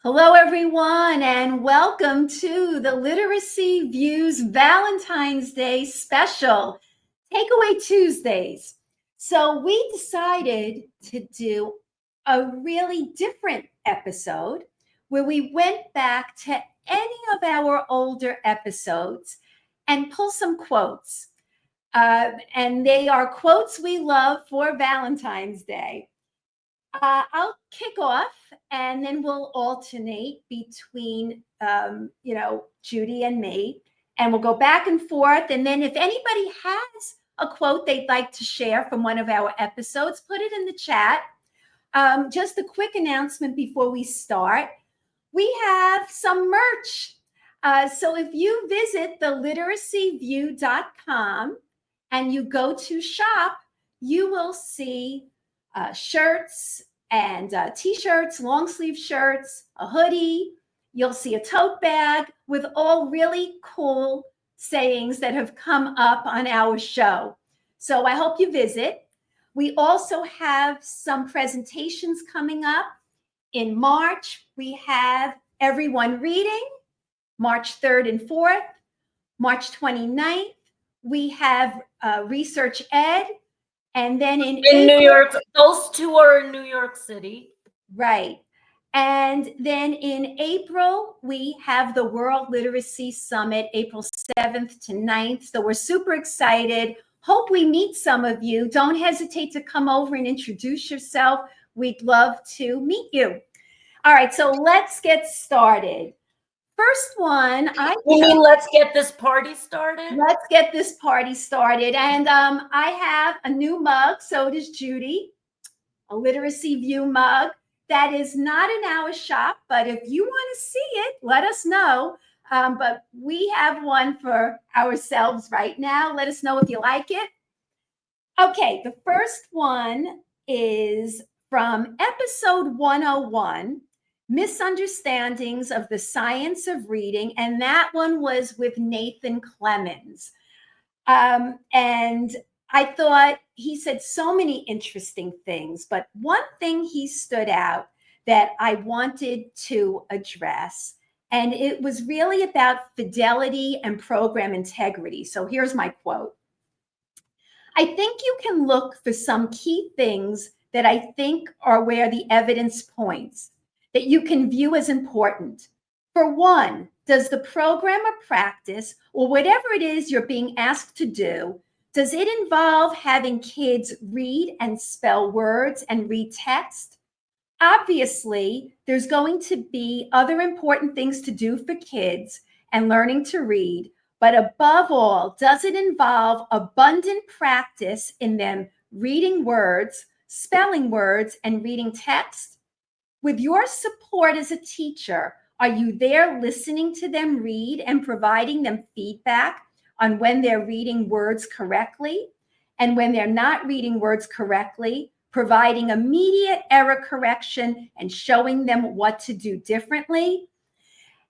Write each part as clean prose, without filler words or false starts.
Hello, everyone, and welcome to the Literacy Views Valentine's Day special, Takeaway Tuesdays. So, we decided to do a really different episode where we went back to any of our older episodes and pull some quotes. And they are quotes we love for Valentine's Day. I'll kick off and then we'll alternate between, Judy and me. And we'll go back and forth. And then if anybody has a quote they'd like to share from one of our episodes, put it in the chat. Just a quick announcement before we start. We have some merch. So if you visit theliteracyview.com and you go to shop, you will see shirts and t-shirts, long sleeve shirts, a hoodie. You'll see a tote bag with all really cool sayings that have come up on our show. So I hope you visit. We also have some presentations coming up. In March, we have Everyone Reading, March 3rd and 4th. March 29th, we have Research Ed. And then in April, New York, those two are in New York City. Right. And then in April, we have the World Literacy Summit, April 7th to 9th. So we're super excited. Hope we meet some of you. Don't hesitate to come over and introduce yourself. We'd love to meet you. All right, so let's get started. First one, let's get this party started? Let's get this party started. And I have a new mug, so does Judy, a Literacy View mug. That is not in our shop, but if you want to see it, let us know. But we have one for ourselves right now. Let us know if you like it. Okay, the first one is from episode 101, Misunderstandings of the Science of Reading. And that one was with Nathan Clemens. And I thought he said so many interesting things, but one thing he stood out that I wanted to address, and it was really about fidelity and program integrity. So here's my quote. I think you can look for some key things that I think are where the evidence points, that you can view as important. For one, does the program or practice, or whatever it is you're being asked to do, does it involve having kids read and spell words and read text? Obviously, there's going to be other important things to do for kids and learning to read, but above all, does it involve abundant practice in them reading words, spelling words, and reading text? With your support as a teacher, are you there listening to them read and providing them feedback on when they're reading words correctly? And when they're not reading words correctly, providing immediate error correction and showing them what to do differently?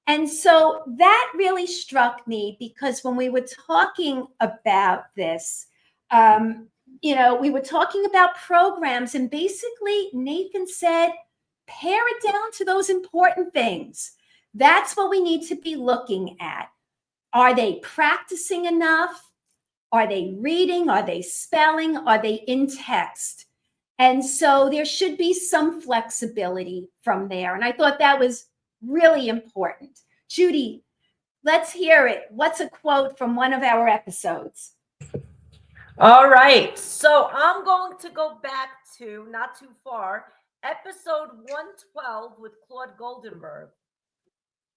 And so that really struck me because when we were talking about this, we were talking about programs, and basically Nathan said, pare it down to those important things. That's what we need to be looking at. Are they practicing enough? Are they reading? Are they spelling? Are they in text? And so there should be some flexibility from there. And I thought that was really important. Judy, let's hear it. What's a quote from one of our episodes? All right. So I'm going to go back to, not too far, episode 112 with Claude Goldenberg.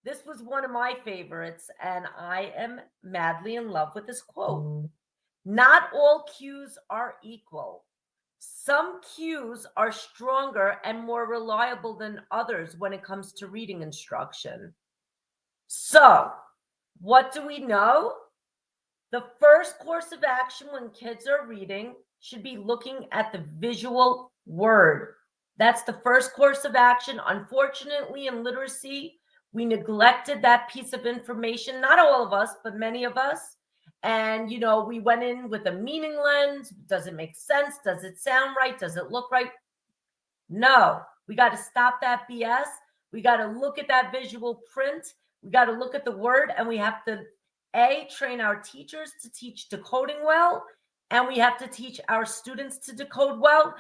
This was one of my favorites, and I am madly in love with this quote. Not all cues are equal. Some cues are stronger and more reliable than others when it comes to reading instruction. So, what do we know? The first course of action when kids are reading should be looking at the visual word. That's the first course of action. Unfortunately, in literacy, we neglected that piece of information. Not all of us, but many of us. And, we went in with a meaning lens. Does it make sense? Does it sound right? Does it look right? No, we got to stop that BS. We got to look at that visual print. We got to look at the word, and we have to train our teachers to teach decoding well, and we have to teach our students to decode well.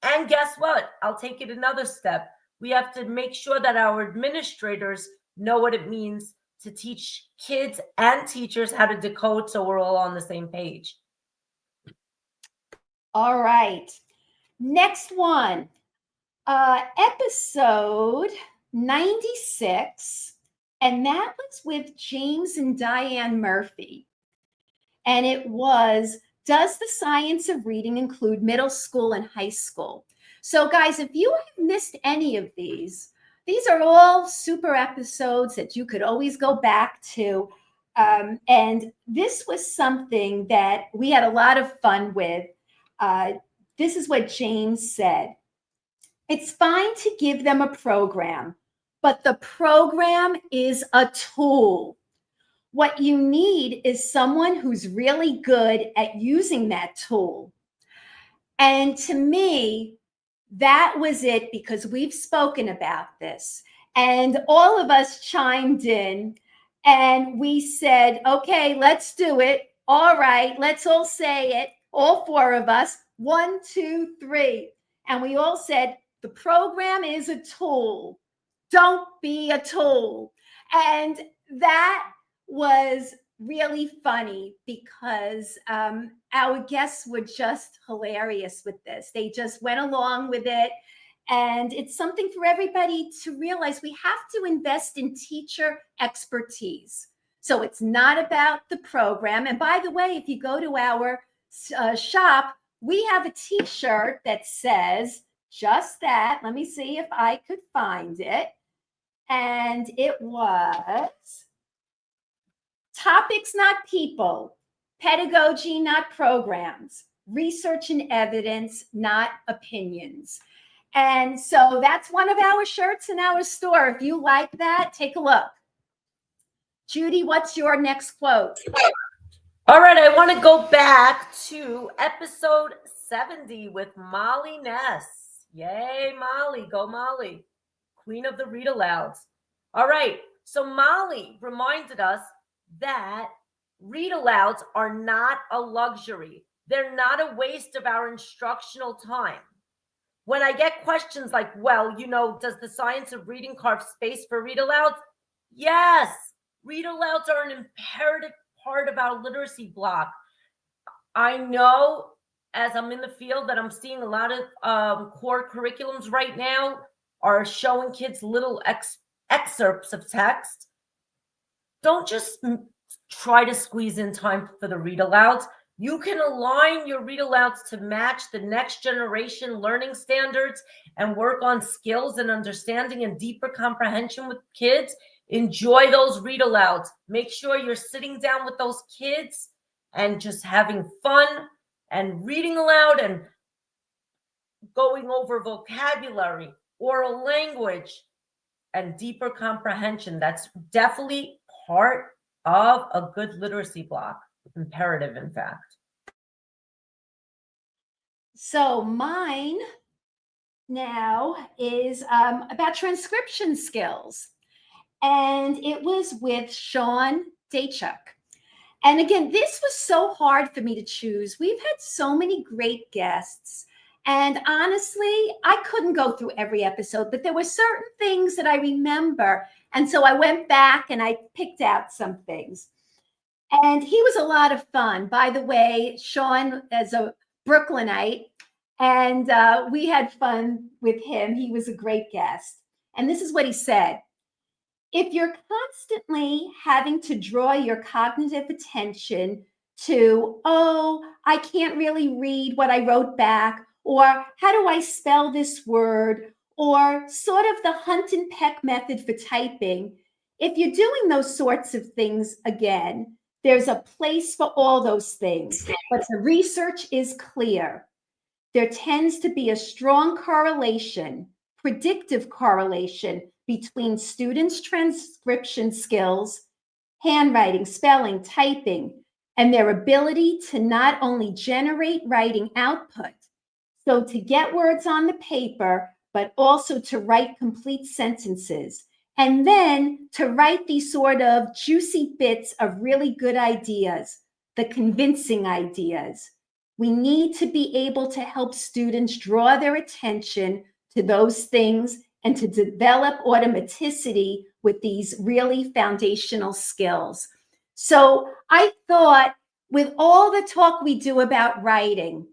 And guess what? I'll take it another step. We have to make sure that our administrators know what it means to teach kids and teachers how to decode, so we're all on the same page. All right. Next one. Episode 96. And that was with James and Diane Murphy. And it was, does the science of reading include middle school and high school? So guys, if you have missed any of these are all super episodes that you could always go back to. And this was something that we had a lot of fun with. This is what James said. It's fine to give them a program, but the program is a tool. What you need is someone who's really good at using that tool. And to me, that was it, because we've spoken about this and all of us chimed in and we said, okay, let's do it. All right, let's all say it. All four of us, 1, 2, 3. And we all said, the program is a tool. Don't be a tool. And that was really funny because our guests were just hilarious with this. They just went along with it. And it's something for everybody to realize. We have to invest in teacher expertise. So it's not about the program. And by the way, if you go to our shop, we have a t-shirt that says just that. Let me see if I could find it. And it was topics, not people, pedagogy, not programs, research and evidence, not opinions. And so that's one of our shirts in our store. If you like that, take a look. Judy, what's your next quote? All right, I want to go back to episode 70 with Molly Ness. Yay, Molly. Go, Molly. Queen of the read alouds. All right, so Molly reminded us that read alouds are not a luxury. They're not a waste of our instructional time. When I get questions like, well, does the science of reading carve space for read alouds? Yes, read alouds are an imperative part of our literacy block. I know as I'm in the field that I'm seeing a lot of core curriculums right now are showing kids little excerpts of text. Don't just try to squeeze in time for the read alouds. You can align your read alouds to match the next generation learning standards and work on skills and understanding and deeper comprehension with kids. Enjoy those read alouds. Make sure you're sitting down with those kids and just having fun and reading aloud and going over vocabulary, oral language, and deeper comprehension. That's definitely part of a good literacy block. Imperative, in fact. So mine now is about transcription skills. And it was with Sean Daychuk. And again, this was so hard for me to choose. We've had so many great guests. And honestly, I couldn't go through every episode, but there were certain things that I remember. And so I went back and I picked out some things. And he was a lot of fun. By the way, Sean is a Brooklynite, and we had fun with him. He was a great guest. And this is what he said. If you're constantly having to draw your cognitive attention to, oh, I can't really read what I wrote back, or how do I spell this word, or sort of the hunt and peck method for typing, if you're doing those sorts of things again, there's a place for all those things, but the research is clear. There tends to be a strong correlation, predictive correlation, between students' transcription skills, handwriting, spelling, typing, and their ability to not only generate writing output, so to get words on the paper, but also to write complete sentences. And then to write these sort of juicy bits of really good ideas, the convincing ideas. We need to be able to help students draw their attention to those things and to develop automaticity with these really foundational skills. So I thought, with all the talk we do about writing,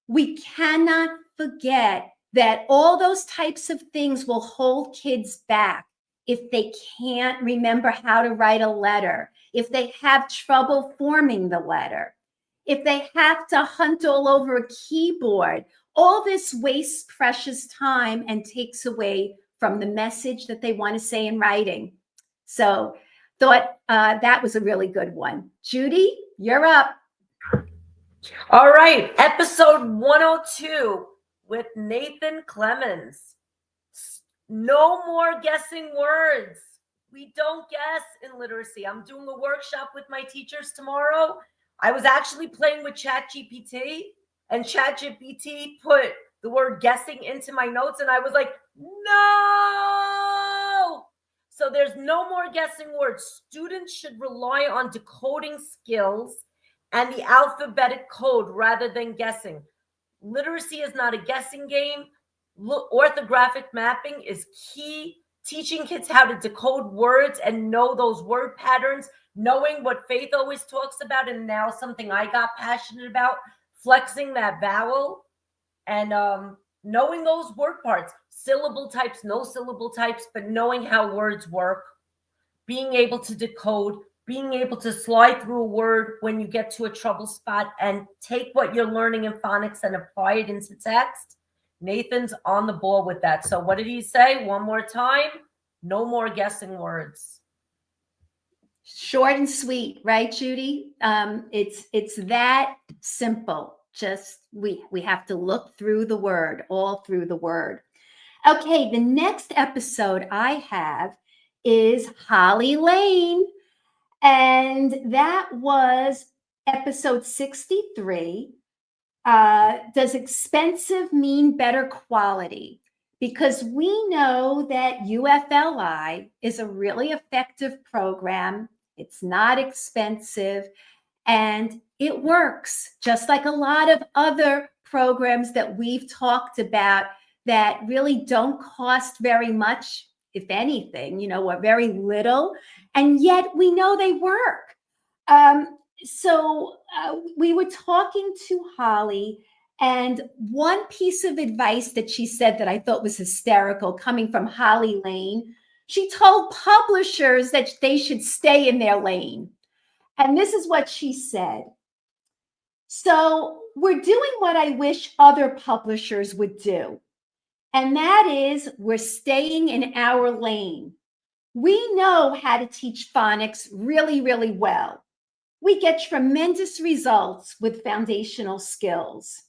we cannot forget that all those types of things will hold kids back if they can't remember how to write a letter, if they have trouble forming the letter, if they have to hunt all over a keyboard. All this wastes precious time and takes away from the message that they want to say in writing. So thought that was a really good one. Judy, you're up. All right, episode 102 with Nathan Clemens. No more guessing words. We don't guess in literacy. I'm doing a workshop with my teachers tomorrow. I was actually playing with ChatGPT, and ChatGPT put the word guessing into my notes, and I was like, no! So there's no more guessing words. Students should rely on decoding skills and the alphabetic code rather than guessing. Literacy is not a guessing game. Orthographic mapping is key. Teaching kids how to decode words and know those word patterns, knowing what Faith always talks about, and now something I got passionate about, flexing that vowel and knowing those word parts, syllable types, no syllable types, but knowing how words work, being able to decode, being able to slide through a word when you get to a trouble spot and take what you're learning in phonics and apply it into text. Nathan's on the ball with that. So what did he say? One more time. No more guessing words. Short and sweet, right, Judy? It's that simple. Just we have to look through the word, all through the word. Okay, the next episode I have is Holly Lane, and that was episode 63. Does expensive mean better quality? Because we know that UFLI is a really effective program. It's not expensive and it works, just like a lot of other programs that we've talked about that really don't cost very much, if anything, or very little. And yet we know they work. So we were talking to Holly, and one piece of advice that she said that I thought was hysterical, coming from Holly Lane, she told publishers that they should stay in their lane. And this is what she said. So we're doing what I wish other publishers would do. And that is, we're staying in our lane. We know how to teach phonics really, really well. We get tremendous results with foundational skills.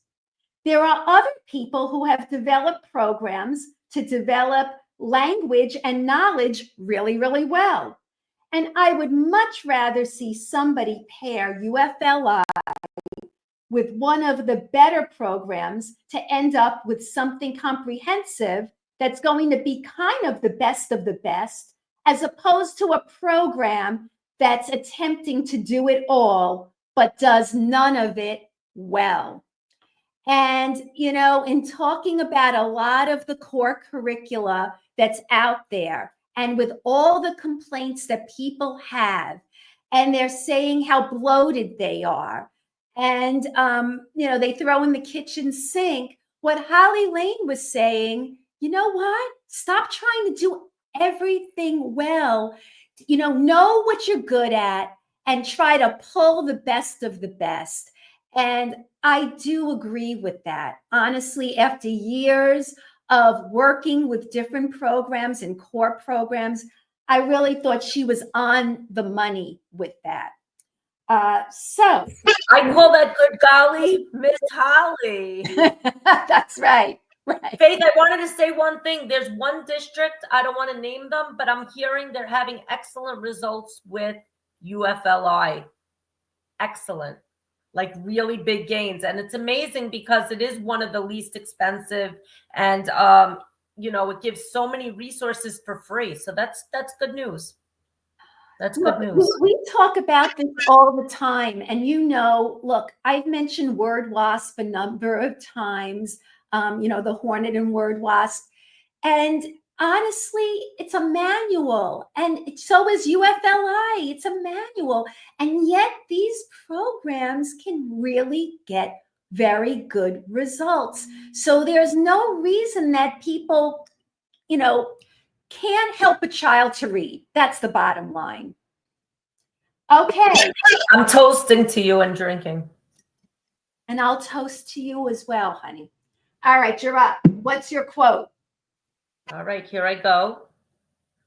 There are other people who have developed programs to develop language and knowledge really, really well. And I would much rather see somebody pair UFLI with one of the better programs to end up with something comprehensive that's going to be kind of the best, as opposed to a program that's attempting to do it all, but does none of it well. And, in talking about a lot of the core curricula that's out there, and with all the complaints that people have, and they're saying how bloated they are, and, they throw in the kitchen sink, what Holly Lane was saying, you know what? Stop trying to do everything well. Know what you're good at and try to pull the best of the best. And I do agree with that. Honestly, after years of working with different programs and core programs, I really thought she was on the money with that. So I call that good golly, Miss Holly. that's right. Right. Faith, I wanted to say one thing. There's one district, I don't want to name them, but I'm hearing they're having excellent results with UFLI. Excellent. Like really big gains. And it's amazing because it is one of the least expensive and it gives so many resources for free. So that's good news. That's Look, good news. we talk about this all the time. And look, I've mentioned word wasp a number of times, the hornet and word wasp. And honestly, it's a manual. And so is UFLI. It's a manual. And yet these programs can really get very good results. So there's no reason that people, can't help a child to read. That's the bottom line. Okay. I'm toasting to you and drinking. And I'll toast to you as well, honey. All right, you're up. What's your quote? All right, here I go.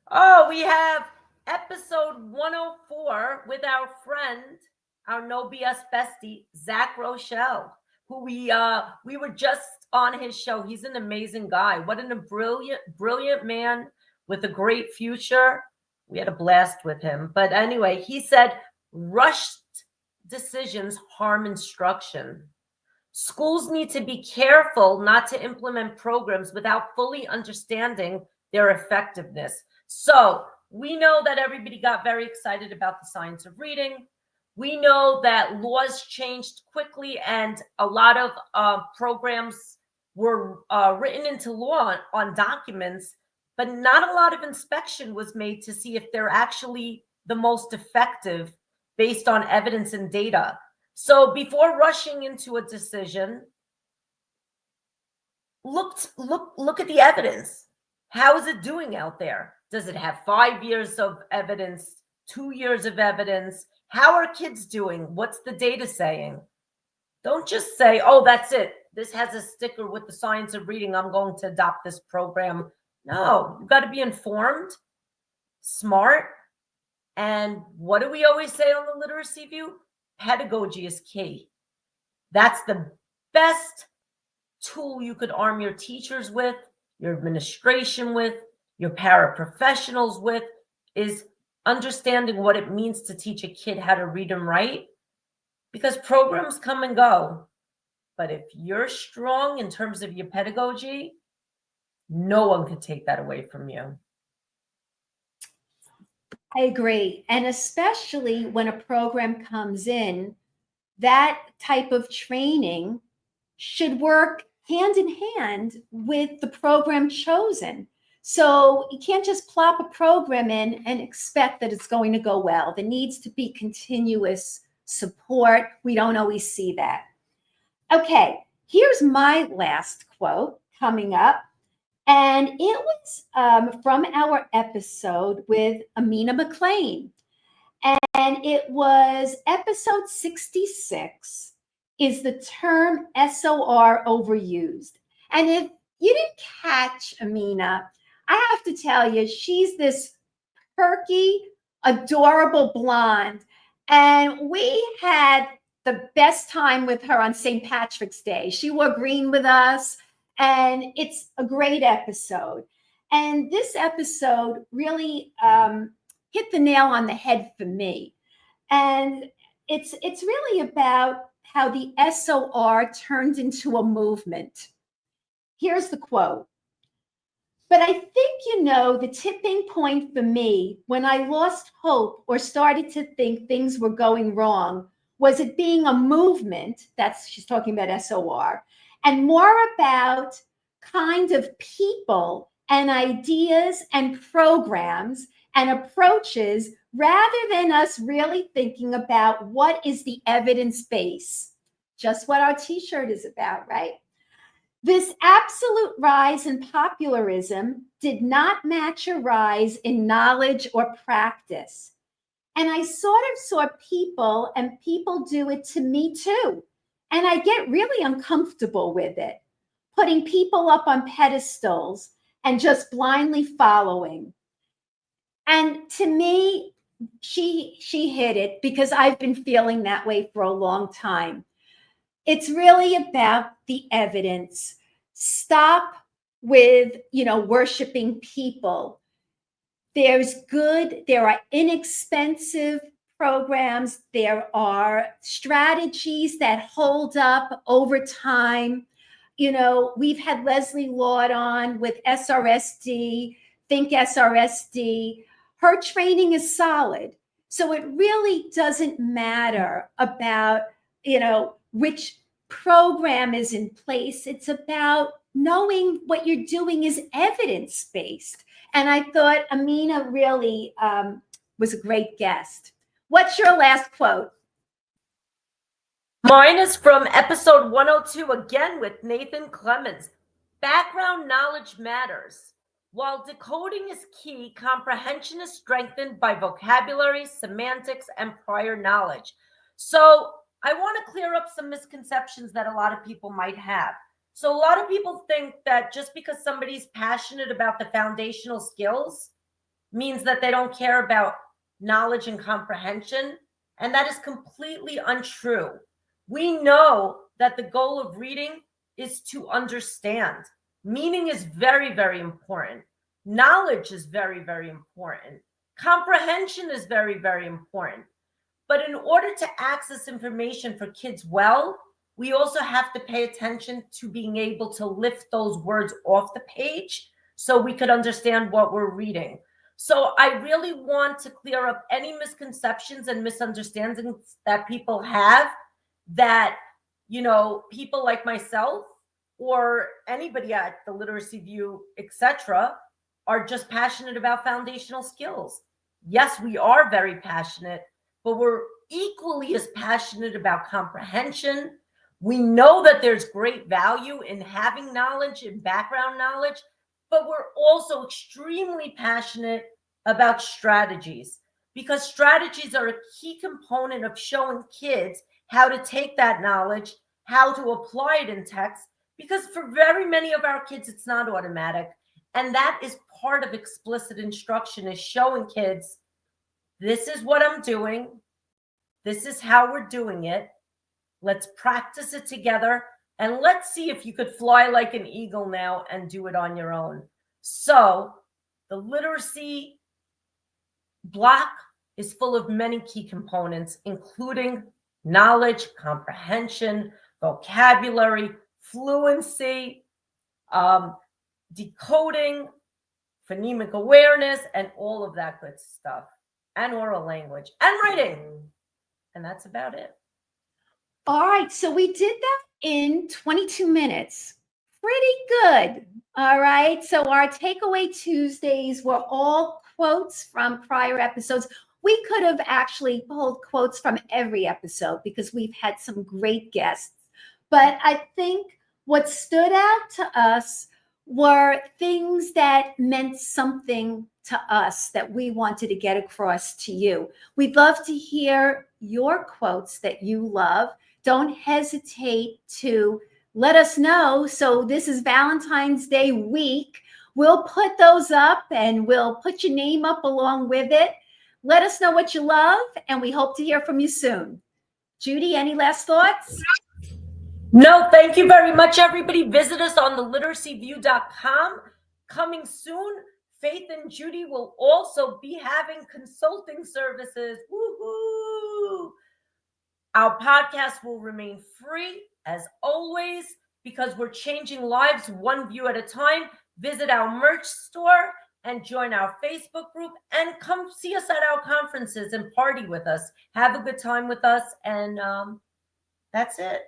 Oh, we have episode 104 with our friend, our no BS bestie, Zach Rochelle, who we were just on his show. He's an amazing guy. What a brilliant man with a great future. We had a blast with him. But anyway, he said, rushed decisions harm instruction. Schools need to be careful not to implement programs without fully understanding their effectiveness. So we know that everybody got very excited about the science of reading. We know that laws changed quickly and a lot of programs were written into law on documents, but not a lot of inspection was made to see if they're actually the most effective based on evidence and data. So before rushing into a decision, look at the evidence. How is it doing out there? Does it have 5 years of evidence, 2 years of evidence? How are kids doing? What's the data saying? Don't just say, oh, that's it. This has a sticker with the science of reading. I'm going to adopt this program. No, you've got to be informed, smart. And what do we always say on the Literacy View? Pedagogy is key. That's the best tool you could arm your teachers with, your administration with, your paraprofessionals with, is understanding what it means to teach a kid how to read and write. Because programs come and go. But if you're strong in terms of your pedagogy, no one could take that away from you. I agree. And especially when a program comes in, that type of training should work hand in hand with the program chosen. So you can't just plop a program in and expect that it's going to go well. There needs to be continuous support. We don't always see that. Okay, here's my last quote coming up. And it was from our episode with Amina McLean. And it was episode 66, Is the Term SOR Overused? And if you didn't catch Amina, I have to tell you, she's this perky, adorable blonde. And we had the best time with her on St. Patrick's Day. She wore green with us, and it's a great episode. And this episode really hit the nail on the head for me. And it's really about how the SOR turned into a movement. Here's the quote. But I think, the tipping point for me when I lost hope or started to think things were going wrong was it being a movement, she's talking about SOR, and more about kind of people and ideas and programs and approaches rather than us really thinking about what is the evidence base. Just what our t-shirt is about, right? This absolute rise in popularism did not match a rise in knowledge or practice. And I sort of saw people do it to me too. And I get really uncomfortable with it, putting people up on pedestals and just blindly following. And to me, she hit it because I've been feeling that way for a long time. It's really about the evidence. Stop with, worshiping people. There are inexpensive programs. There are strategies that hold up over time. we've had Leslie Lord on with SRSD, Think SRSD. Her training is solid. So it really doesn't matter about, which program is in place. It's about knowing what you're doing is evidence-based. And I thought Amina really was a great guest. What's your last quote? Mine is from episode 102, again with Nathan Clemens. Background knowledge matters. While decoding is key, comprehension is strengthened by vocabulary, semantics, and prior knowledge. So I want to clear up some misconceptions that a lot of people might have. So a lot of people think that just because somebody's passionate about the foundational skills means that they don't care about knowledge and comprehension. And that is completely untrue. We know that the goal of reading is to understand. Meaning is very, very important. Knowledge is very, very important. Comprehension is very, very important. But in order to access information for kids well, we also have to pay attention to being able to lift those words off the page so we could understand what we're reading. So I really want to clear up any misconceptions and misunderstandings that people have, that, people like myself or anybody at the Literacy View, etc., are just passionate about foundational skills. Yes, we are very passionate, but we're equally as passionate about comprehension. We know that there's great value in having knowledge and background knowledge, but we're also extremely passionate about strategies, because strategies are a key component of showing kids how to take that knowledge, how to apply it in text, because for very many of our kids, it's not automatic. And that is part of explicit instruction, is showing kids, this is what I'm doing. This is how we're doing it. Let's practice it together. And let's see if you could fly like an eagle now and do it on your own. So the literacy block is full of many key components, including knowledge, comprehension, vocabulary, fluency, decoding, phonemic awareness, and all of that good stuff, and oral language and writing. And that's about it. All right. So we did that in 22 minutes. Pretty good. All right. So our Takeaway Tuesdays were all quotes from prior episodes. We could have actually pulled quotes from every episode because we've had some great guests. But I think what stood out to us were things that meant something to us that we wanted to get across to you. We'd love to hear your quotes that you love. Don't hesitate to let us know. So this is Valentine's Day week. We'll put those up and we'll put your name up along with it. Let us know what you love, and we hope to hear from you soon. Judy, any last thoughts? No, thank you very much, everybody. Visit us on theliteracyview.com. Coming soon, Faith and Judy will also be having consulting services. Woohoo! Our podcast will remain free, as always, because we're changing lives one view at a time. Visit our merch store and join our Facebook group, and come see us at our conferences and party with us. Have a good time with us, and that's it.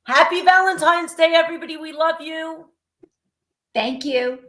Happy Valentine's Day, everybody. We love you. Thank you.